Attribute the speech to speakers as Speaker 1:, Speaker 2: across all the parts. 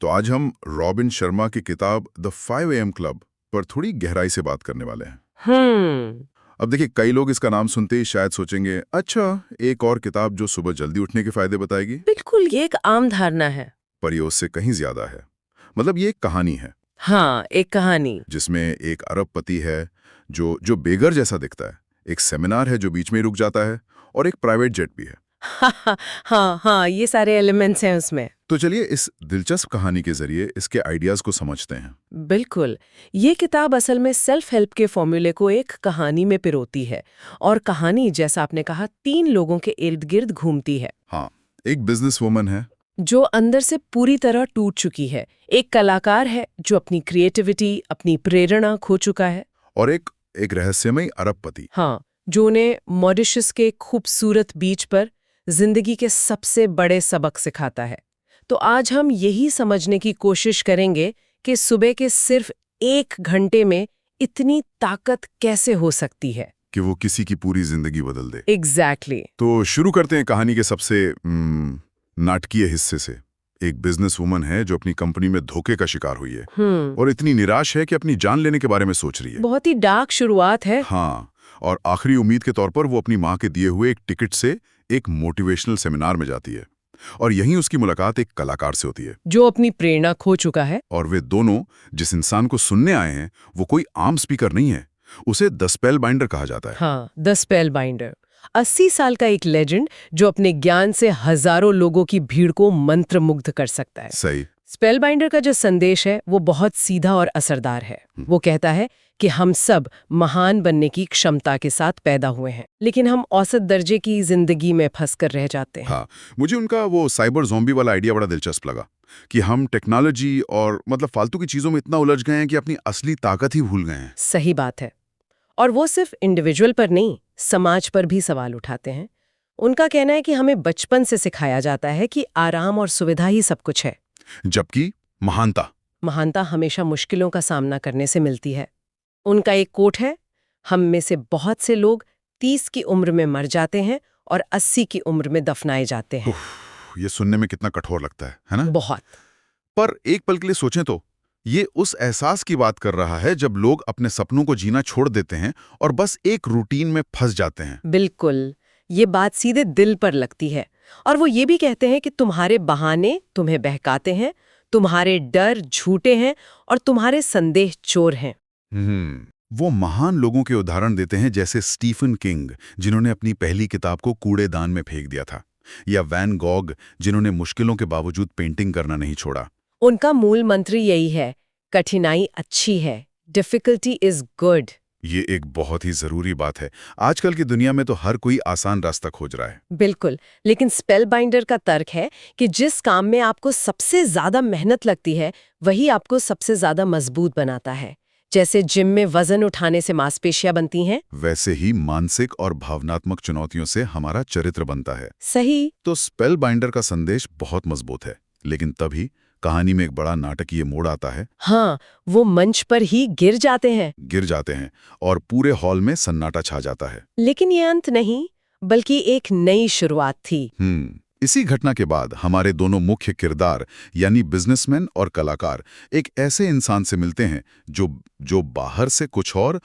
Speaker 1: तो आज हम रॉबिन शर्मा की किताब द 5 AM क्लब पर थोड़ी गहराई से बात करने वाले हैं।
Speaker 2: हम्म।
Speaker 1: अब देखिए, कई लोग इसका नाम सुनते ही शायद सोचेंगे, अच्छा, एक और किताब जो सुबह जल्दी उठने के फायदे बताएगी।
Speaker 2: बिल्कुल, ये एक आम धारणा है।
Speaker 1: पर ये उससे कहीं ज्यादा है। मतलब ये एक कहानी है
Speaker 2: हाँ, एक कहानी।
Speaker 1: जिसमें एक अरबपति है जो बेघर जैसा दिखता है, एक सेमिनार है जो बीच में ही रुक जाता है, और एक प्राइवेट जेट भी है।
Speaker 2: हाँ हाँ, ये सारे एलिमेंट्स हैं उसमें।
Speaker 1: तो चलिए इस दिलचस्प कहानी के जरिए इसके आइडियाज को समझते हैं।
Speaker 2: बिल्कुल। ये किताब असल में सेल्फ हेल्प के फॉर्मूले को एक कहानी में पिरोती है। और कहानी, जैसा आपने कहा, 3 लोगों के इर्द गिर्द घूमती है।
Speaker 1: हाँ, एक बिजनेस वुमन है
Speaker 2: जो अंदर से पूरी तरह टूट चुकी है। एक कलाकार है जो अपनी क्रिएटिविटी, अपनी प्रेरणा खो चुका है।
Speaker 1: और एक रहस्यमयी अरबपति।
Speaker 2: हाँ, जो उन्हें मॉरिशस के खूबसूरत बीच पर जिंदगी के सबसे बड़े सबक सिखाता है। तो आज हम यही समझने की कोशिश करेंगे कि सुबह के सिर्फ 1 घंटे में इतनी ताकत कैसे हो सकती है।
Speaker 1: कि वो किसी की पूरी जिंदगी बदल दे।
Speaker 2: एग्जैक्टली।
Speaker 1: तो शुरू करते हैं कहानी के सबसे नाटकीय हिस्से से। एक बिजनेस वुमन है जो अपनी कंपनी में धोखे का शिकार हुई है और इतनी निराश है कि अपनी जान लेने के बारे में सोच रही है।
Speaker 2: बहुत ही डार्क शुरुआत है।
Speaker 1: हाँ, और आखिरी उम्मीद के तौर पर वो अपनी माँ के दिए हुए एक टिकट से एक मोटिवेशनल सेमिनार में जाती है। और यहीं उसकी मुलाकात एक कलाकार से होती है
Speaker 2: जो अपनी प्रेरणा खो चुका है।
Speaker 1: और वे दोनों जिस इंसान को सुनने आए हैं वो कोई आम स्पीकर नहीं है। उसे द स्पेल बाइंडर कहा जाता है।
Speaker 2: हाँ, द स्पेल बाइंडर। 80 साल का एक लेजेंड जो अपने ज्ञान से हजारों लोगों की भीड़ को मंत्रमुग्ध कर सकता है।
Speaker 1: सही।
Speaker 2: स्पेल बाइंडर का जो संदेश है वो बहुत सीधा और असरदार है। वो कहता है कि हम सब महान बनने की क्षमता के साथ पैदा हुए हैं, लेकिन हम औसत दर्जे की जिंदगी में फंसकर रह जाते हैं।
Speaker 1: हाँ, मुझे उनका वो साइबर ज़ॉम्बी वाला आइडिया बड़ा दिलचस्प लगा कि हम टेक्नोलॉजी और मतलब फालतू की चीज़ों में इतना उलझ गए हैं कि अपनी असली ताकत ही भूल गए हैं।
Speaker 2: सही बात है। और वो सिर्फ इंडिविजुअल पर नहीं, समाज पर भी सवाल उठाते हैं। उनका कहना है कि हमें बचपन से सिखाया जाता है कि आराम और सुविधा ही सब कुछ है,
Speaker 1: जबकि महानता
Speaker 2: हमेशा मुश्किलों का सामना करने से मिलती है। उनका एक कोट है, हम में से बहुत से लोग 30 की उम्र में मर जाते हैं और 80 की उम्र में दफनाए जाते हैं।
Speaker 1: ये सुनने में कितना कठोर लगता है ना?
Speaker 2: बहुत।
Speaker 1: पर एक पल के लिए सोचें तो ये उस एहसास की बात कर रहा है जब लोग अपने सपनों को जीना छोड़ देते हैं और बस एक रूटीन में फंस जाते हैं।
Speaker 2: बिल्कुल, ये बात सीधे दिल पर लगती है। और वो ये भी कहते हैं कि तुम्हारे बहाने तुम्हें बहकाते हैं, तुम्हारे डर झूठे हैं और तुम्हारे संदेह चोर हैं।
Speaker 1: वो महान लोगों के उदाहरण देते हैं, जैसे स्टीफन किंग जिन्होंने अपनी पहली किताब को कूड़ेदान में फेंक दिया था, या वैन गॉग जिन्होंने मुश्किलों के बावजूद पेंटिंग करना नहीं छोड़ा।
Speaker 2: उनका मूल मंत्र यही है, कठिनाई अच्छी है, डिफिकल्टी इज गुड।
Speaker 1: ये एक बहुत ही जरूरी बात है। आजकल की दुनिया में तो हर कोई आसान रास्ता खोज रहा है।
Speaker 2: बिल्कुल, लेकिन स्पेल बाइंडर का तर्क है कि जिस काम में आपको सबसे ज्यादा मेहनत लगती है वही आपको सबसे ज्यादा मजबूत बनाता है। जैसे जिम में वजन उठाने से मांसपेशियां बनती हैं,
Speaker 1: वैसे ही मानसिक और भावनात्मक चुनौतियों से हमारा चरित्र बनता है।
Speaker 2: सही।
Speaker 1: तो स्पेल बाइंडर का संदेश बहुत मजबूत है, लेकिन तभी कहानी में एक बड़ा नाटकीय मोड़ आता है।
Speaker 2: हाँ, वो मंच पर ही गिर जाते हैं
Speaker 1: और पूरे हॉल में सन्नाटा छा जाता है।
Speaker 2: लेकिन ये अंत नहीं, बल्कि एक नई शुरुआत थी।
Speaker 1: इसी घटना के बाद हमारे दोनों मुख्य किरदार यानी बिजनेसमैन और कलाकार एक ऐसे इंसान से मिलते हैं जो बाहर से कुछ और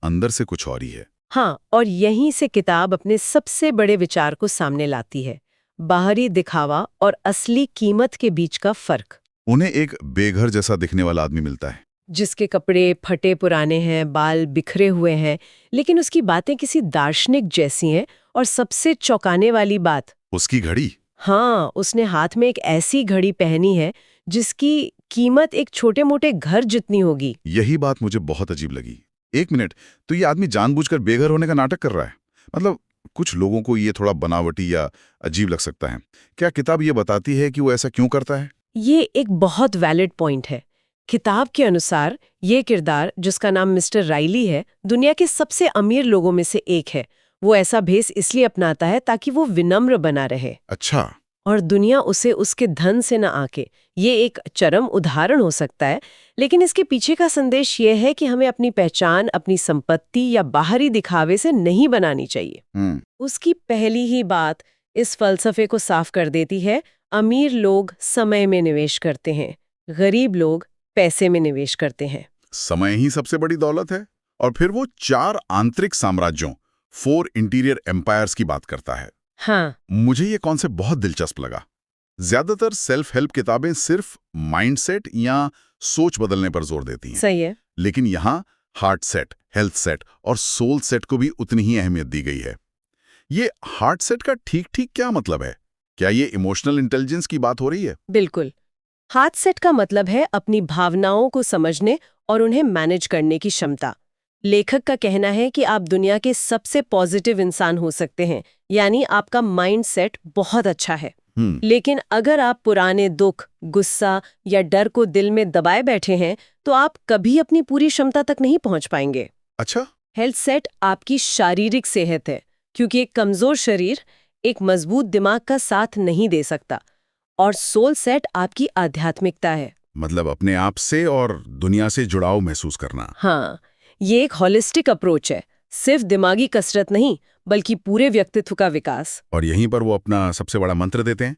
Speaker 1: अंदर से कुछ और ही है।
Speaker 2: हाँ, और यहीं से किताब अपने सबसे बड़े विचार को सामने लाती है, बाहरी दिखावा और असली कीमत के बीच का फर्क।
Speaker 1: उन्हें एक बेघर जैसा दिखने वाला आदमी मिलता है,
Speaker 2: जिसके कपड़े फटे पुराने हैं, बाल बिखरे हुए हैं, लेकिन उसकी बातें किसी दार्शनिक जैसी हैं। और सबसे चौंकाने वाली बात,
Speaker 1: उसकी घड़ी।
Speaker 2: हाँ, उसने हाथ में एक ऐसी घड़ी पहनी है जिसकी कीमत एक छोटे मोटे घर जितनी होगी।
Speaker 1: यही बात मुझे बहुत अजीब लगी। एक मिनट, तो ये आदमी जानबूझकर बेघर होने का नाटक कर रहा है? मतलब कुछ लोगों को ये थोड़ा बनावटी या अजीब लग सकता है। क्या किताब ये बताती है कि वो ऐसा क्यों करता है?
Speaker 2: ये एक बहुत वैलिड पॉइंट है। किताब के अनुसार ये किरदार, जिसका नाम मिस्टर राइली है, दुनिया के सबसे अमीर लोगों में से एक है। वो ऐसा भेष इसलिए अपनाता है ताकि वो विनम्र बना रहे।
Speaker 1: अच्छा।
Speaker 2: और दुनिया उसे उसके धन से न आके। ये एक चरम उदाहरण हो सकता है, लेकिन इसके पीछे का संदेश ये है कि हमें अपनी पहचान अपनी संपत्ति या बाहरी दिखावे से नहीं बनानी चाहिए। उसकी पहली ही बात इस फलसफे को साफ कर देती है। अमीर लोग समय में निवेश करते हैं, गरीब लोग पैसे में निवेश करते हैं।
Speaker 1: समय ही सबसे बड़ी दौलत है। और फिर वो 4 आंतरिक साम्राज्यों 4 इंटीरियर एम्पायर्स की बात करता है।
Speaker 2: हाँ,
Speaker 1: मुझे ये कॉन्सेप्ट बहुत दिलचस्प लगा। ज्यादातर सेल्फ हेल्प किताबें सिर्फ माइंडसेट या सोच बदलने पर जोर देती हैं,
Speaker 2: सही है।
Speaker 1: लेकिन यहाँ हार्ट सेट, हेल्थ सेट और सोल सेट को भी उतनी ही अहमियत दी गई है। ये हार्ट सेट का ठीक-ठीक क्या मतलब है? क्या ये इमोशनल इंटेलिजेंस की बात हो रही है?
Speaker 2: बिल्कुल। हार्ट सेट का मतलब है अपनी भावनाओं को समझने और उन्हें मैनेज करने की क्षमता। लेखक का कहना है कि आप दुनिया के सबसे पॉजिटिव इंसान हो सकते हैं, यानी आपका माइंड सेट बहुत अच्छा है। लेकिन अगर आप पुराने दुख, गुस्सा या डर को दिल में दबाए बैठे हैं, तो आप कभी अपनी पूरी क्षमता तक नहीं पहुंच पाएंगे।
Speaker 1: अच्छा,
Speaker 2: हेल्थ सेट आपकी शारीरिक सेहत है, क्योंकि एक कमजोर शरीर एक मजबूत दिमाग का साथ नहीं दे सकता। और सोल सेट आपकी आध्यात्मिकता है।
Speaker 1: मतलब अपने आप से और दुनिया से जुड़ाव महसूस करना।
Speaker 2: हाँ, ये एक होलिस्टिक अप्रोच है, सिर्फ दिमागी कसरत नहीं, बल्कि पूरे व्यक्तित्व का विकास।
Speaker 1: और यहीं पर वो अपना सबसे बड़ा मंत्र देते हैं,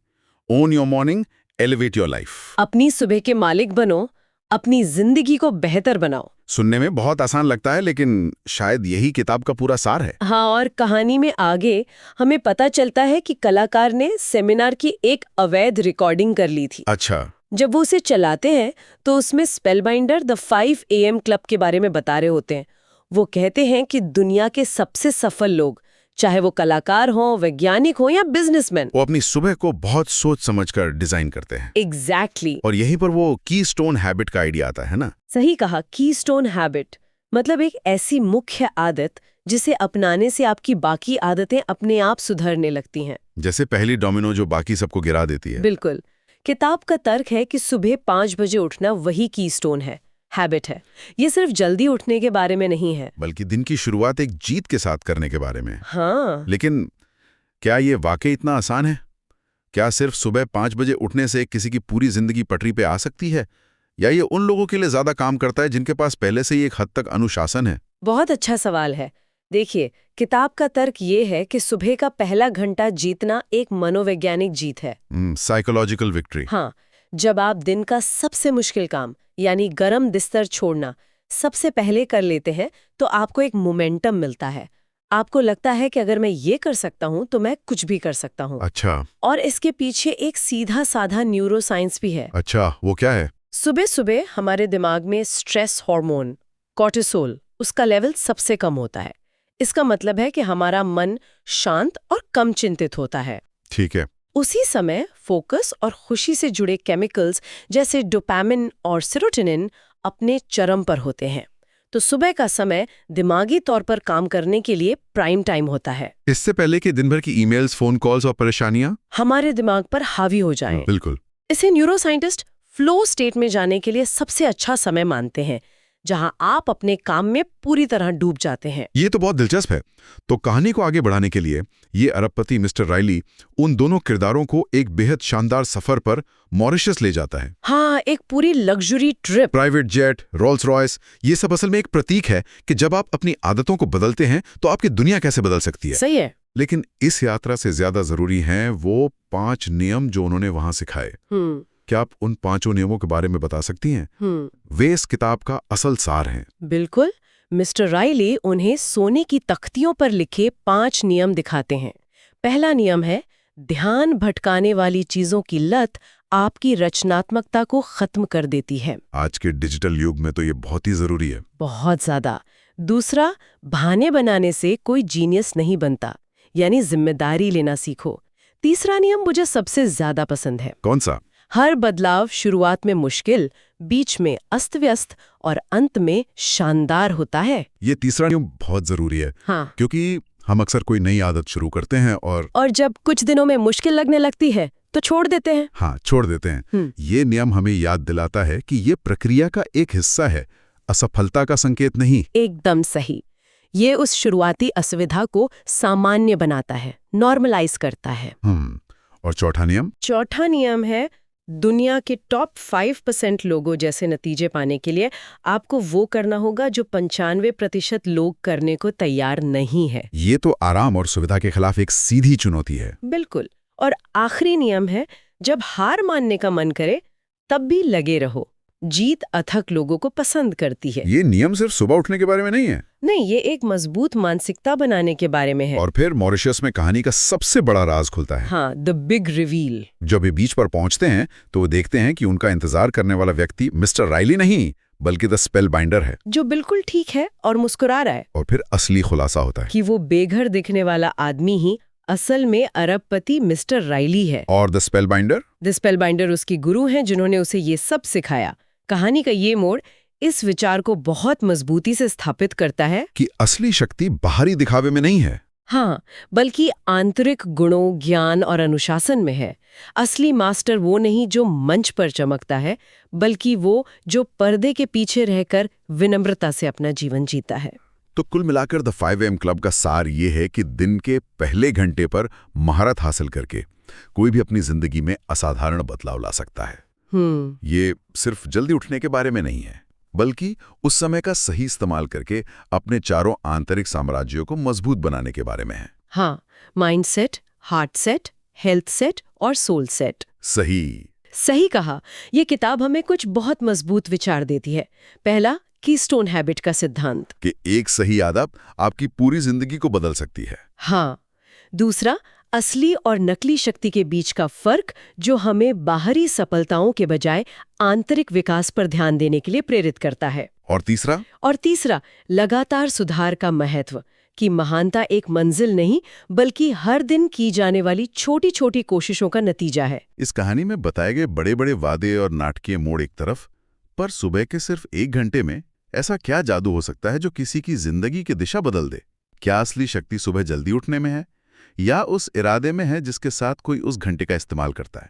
Speaker 1: own your morning, elevate your life.
Speaker 2: अपनी सुबह के मालिक बनो, अपनी जिंदगी को बेहतर बनाओ।
Speaker 1: सुनने में बहुत आसान लगता है, लेकिन शायद यही किताब का पूरा सार है।
Speaker 2: हाँ, और कहानी में आगे हमें पता चलता है कि कलाकार ने सेमिनार की एक अवैध रिकॉर्डिंग कर ली थी।
Speaker 1: अच्छा,
Speaker 2: जब वो उसे चलाते हैं तो उसमें स्पेलबाइंडर द 5 AM क्लब के बारे में बता रहे होते हैं। वो कहते हैं कि दुनिया के सबसे सफल लोग, चाहे वो कलाकार हो, वैज्ञानिक हो या बिजनेसमैन,
Speaker 1: वो अपनी सुबह को बहुत सोच समझकर डिजाइन करते हैं।
Speaker 2: एग्जैक्टली।
Speaker 1: और यहीं पर वो कीस्टोन हैबिट का आइडिया आता है ना।
Speaker 2: सही कहा, कीस्टोन हैबिट मतलब एक ऐसी मुख्य आदत जिसे अपनाने से आपकी बाकी आदतें अपने आप सुधरने लगती हैं।
Speaker 1: जैसे पहली डोमिनो जो बाकी सबको गिरा देती है।
Speaker 2: बिल्कुल। किताब का तर्क है कि सुबह 5 बजे उठना वही कीस्टोन है, हैबिट है। ये सिर्फ जल्दी उठने के बारे में नहीं है,
Speaker 1: बल्कि दिन की शुरुआत एक जीत के साथ करने के बारे में।
Speaker 2: हाँ।
Speaker 1: लेकिन क्या ये वाकई इतना आसान है? क्या सिर्फ सुबह 5 बजे उठने से किसी की पूरी जिंदगी पटरी पे आ सकती है? या ये उन लोगों के लिए ज्यादा काम करता है जिनके पास पहले से ही एक हद तक अनुशासन है?
Speaker 2: बहुत अच्छा सवाल है। देखिए, किताब का तर्क ये है कि सुबह का पहला घंटा जीतना एक मनोवैज्ञानिक जीत है।
Speaker 1: Psychological victory.
Speaker 2: हाँ, जब आप दिन का सबसे मुश्किल काम यानी गरम बिस्तर छोड़ना सबसे पहले कर लेते हैं, तो आपको एक मोमेंटम मिलता है। आपको लगता है कि अगर मैं ये कर सकता हूँ तो मैं कुछ भी कर सकता हूँ।
Speaker 1: अच्छा।
Speaker 2: और इसके पीछे एक सीधा साधा न्यूरोसाइंस भी है।
Speaker 1: अच्छा, वो क्या है?
Speaker 2: सुबह सुबह हमारे दिमाग में स्ट्रेस हार्मोन कॉर्टिसोल, उसका लेवल सबसे कम होता है। इसका मतलब है कि हमारा मन शांत और कम चिंतित होता है।
Speaker 1: ठीक है।
Speaker 2: उसी समय फोकस और खुशी से जुड़े केमिकल्स जैसे डोपामिन और सेरोटोनिन अपने चरम पर होते हैं। तो सुबह का समय दिमागी तौर पर काम करने के लिए प्राइम टाइम होता है।
Speaker 1: इससे पहले कि दिन भर की ईमेल्स, फोन कॉल्स और परेशानियां
Speaker 2: हमारे दिमाग पर हावी हो जाएं।
Speaker 1: बिल्कुल।
Speaker 2: इसे न्यूरोसाइंटिस्ट फ्लो स्टेट में जाने के लिए सबसे अच्छा समय मानते हैं, जहां आप अपने काम में पूरी तरह डूब जाते हैं।
Speaker 1: ये तो बहुत दिलचस्प है। तो कहानी को आगे बढ़ाने के लिए ये अरबपति मिस्टर राइली उन दोनों किरदारों को एक बेहद शानदार सफर पर मॉरिशस ले जाता है।
Speaker 2: हाँ, एक पूरी luxury trip.
Speaker 1: Private jet, Rolls Royce, ये सब असल में एक प्रतीक है कि जब आप अपनी आदतों को बदलते हैं तो आपकी दुनिया कैसे बदल सकती है।
Speaker 2: सही है।
Speaker 1: लेकिन इस यात्रा से ज्यादा जरूरी हैं वो 5 नियम जो उन्होंने वहां सिखाए। क्या आप उन 5 नियमों के बारे में बता सकती हैं? वे इस किताब का असल सार हैं।
Speaker 2: बिल्कुल। मिस्टर राइली उन्हें सोने की तख्तियों पर लिखे 5 नियम दिखाते हैं। पहला नियम है, ध्यान भटकाने वाली चीजों की लत आपकी रचनात्मकता को खत्म कर देती है।
Speaker 1: आज के डिजिटल युग में तो ये बहुत ही जरूरी है।
Speaker 2: बहुत ज्यादा। दूसरा, बहाने बनाने से कोई जीनियस नहीं बनता, यानी जिम्मेदारी लेना सीखो। तीसरा नियम मुझे सबसे ज्यादा पसंद है।
Speaker 1: कौन सा?
Speaker 2: हर बदलाव शुरुआत में मुश्किल, बीच में अस्त-व्यस्त और अंत में शानदार होता है।
Speaker 1: ये तीसरा नियम बहुत जरूरी है।
Speaker 2: हाँ।
Speaker 1: क्योंकि हम अक्सर कोई नई आदत शुरू करते हैं और
Speaker 2: जब कुछ दिनों में मुश्किल लगने लगती है तो छोड़ देते हैं।
Speaker 1: हाँ, छोड़ देते हैं। ये नियम हमें याद दिलाता है कि ये प्रक्रिया का एक हिस्सा है, असफलता का संकेत नहीं।
Speaker 2: एकदम सही। ये उस शुरुआती असुविधा को सामान्य बनाता है, नॉर्मलाइज करता है।
Speaker 1: और चौथा नियम?
Speaker 2: चौथा नियम है, दुनिया के टॉप 5% लोगों जैसे नतीजे पाने के लिए आपको वो करना होगा जो 95% लोग करने को तैयार नहीं है।
Speaker 1: ये तो आराम और सुविधा के खिलाफ एक सीधी चुनौती है।
Speaker 2: बिल्कुल। और आखिरी नियम है, जब हार मानने का मन करे तब भी लगे रहो। जीत अथक लोगों को पसंद करती है।
Speaker 1: ये नियम सिर्फ सुबह उठने के बारे में नहीं है।
Speaker 2: नहीं, ये एक मजबूत मानसिकता बनाने के बारे में है।
Speaker 1: और फिर मॉरिशस में कहानी का सबसे बड़ा राज खुलता है।
Speaker 2: हाँ, द बिग रिवील।
Speaker 1: जब वे बीच पर पहुंचते हैं तो वो देखते हैं कि उनका इंतजार करने वाला व्यक्ति मिस्टर राइली नहीं बल्कि द स्पेल बाइंडर है,
Speaker 2: जो बिल्कुल ठीक है और मुस्कुरा रहा है।
Speaker 1: और फिर असली खुलासा होता है
Speaker 2: कि वो बेघर दिखने वाला आदमी ही असल में अरबपति मिस्टर राइली है।
Speaker 1: और the spell binder?
Speaker 2: The spell binder उसकी गुरु हैं जिन्होंने उसे ये सब सिखाया। कहानी का ये मोड़ इस विचार को बहुत मजबूती से स्थापित करता है
Speaker 1: कि असली शक्ति बाहरी दिखावे में नहीं है।
Speaker 2: हाँ, बल्कि आंतरिक गुणों, ज्ञान और अनुशासन में है। असली मास्टर वो नहीं जो मंच पर चमकता है, बल्कि वो जो पर्दे के पीछे रहकर विनम्रता से अपना जीवन जीता है।
Speaker 1: तो कुल मिलाकर द 5 AM क्लब का सार ये है कि दिन के पहले घंटे पर महारत हासिल करके कोई भी अपनी जिंदगी में असाधारण बदलाव ला सकता है। ये सिर्फ जल्दी उठने के बारे में नहीं है, बल्कि उस समय का सही इस्तेमाल करके अपने चारों आंतरिक साम्राज्यों को मजबूत बनाने के बारे में है।
Speaker 2: हाँ, mind set, heart set, health set और सोल सेट। सही कहा। ये किताब हमें कुछ बहुत मजबूत विचार देती है। पहला, कीस्टोन हैबिट का सिद्धांत
Speaker 1: कि एक सही आदत आपकी पूरी जिंदगी को बदल सकती है।
Speaker 2: हाँ। दूसरा, असली और नकली शक्ति के बीच का फर्क जो हमें बाहरी सफलताओं के बजाय आंतरिक विकास पर ध्यान देने के लिए प्रेरित करता है।
Speaker 1: और तीसरा, लगातार सुधार का महत्व, कि महानता एक मंजिल नहीं बल्कि हर दिन की जाने वाली छोटी छोटी कोशिशों का नतीजा है। इस कहानी में बताए गए बड़े बड़े वादे और नाटकीय मोड़ एक तरफ, पर सुबह के सिर्फ 1 घंटे में ऐसा क्या जादू हो सकता है जो किसी की जिंदगी की दिशा बदल दे? क्या असली शक्ति सुबह जल्दी उठने में है, या उस इरादे में है जिसके साथ कोई उस घंटे का इस्तेमाल करता है?